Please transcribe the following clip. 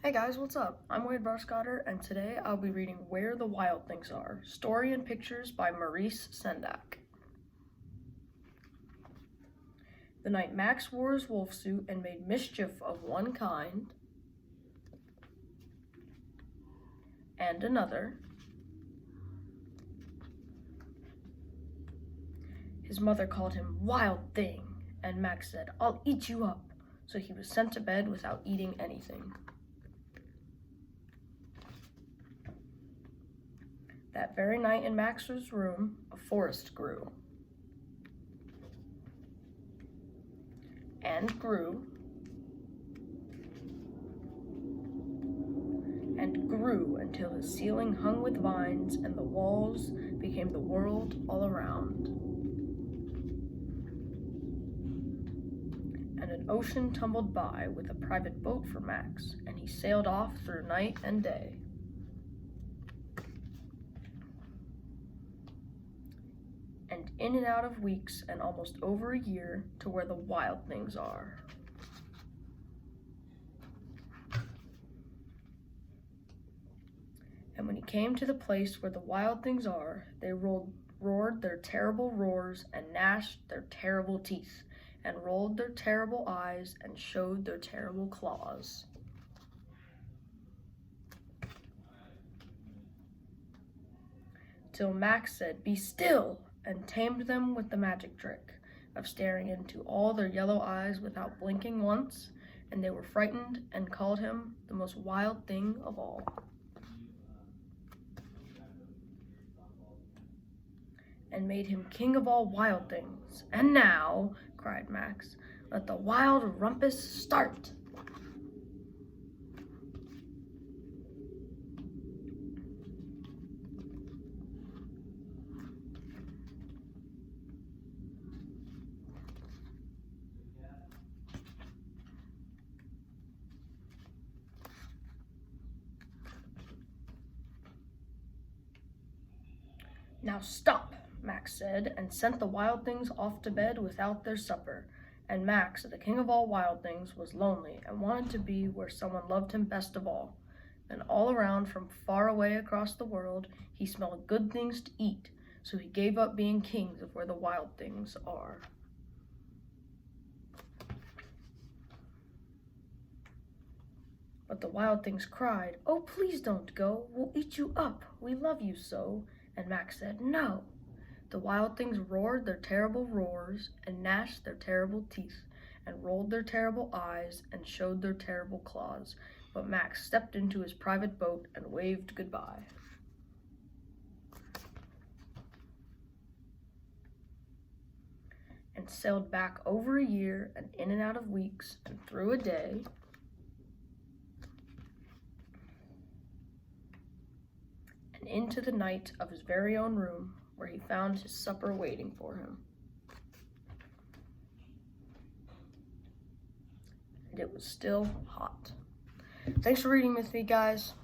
Hey guys, what's up? I'm Wade Barscotter, and today I'll be reading Where the Wild Things Are, Story and Pictures by Maurice Sendak. The night Max wore his wolf suit and made mischief of one kind and another, his mother called him Wild Thing, and Max said, "I'll eat you up," so he was sent to bed without eating anything. That very night in Max's room, a forest grew. And grew. And grew until his ceiling hung with vines and the walls became the world all around. And an ocean tumbled by with a private boat for Max, and he sailed off through night and day. And in and out of weeks and almost over a year to where the wild things are. And when he came to the place where the wild things are, they roared their terrible roars and gnashed their terrible teeth and rolled their terrible eyes and showed their terrible claws. Till Max said, "Be still," and tamed them with the magic trick of staring into all their yellow eyes without blinking once, and they were frightened and called him the most wild thing of all. And made him king of all wild things. "And now," cried Max, "let the wild rumpus start." "Now stop," Max said, and sent the wild things off to bed without their supper. And Max, the king of all wild things, was lonely and wanted to be where someone loved him best of all. And all around, from far away across the world, he smelled good things to eat, so he gave up being king of where the wild things are. But the wild things cried, "Oh, please don't go. We'll eat you up. We love you so." And Max said, "No." The wild things roared their terrible roars and gnashed their terrible teeth and rolled their terrible eyes and showed their terrible claws. But Max stepped into his private boat and waved goodbye. And sailed back over a year and in and out of weeks and through a day. And into the night of his very own room, where he found his supper waiting for him. And it was still hot. Thanks for reading with me, guys.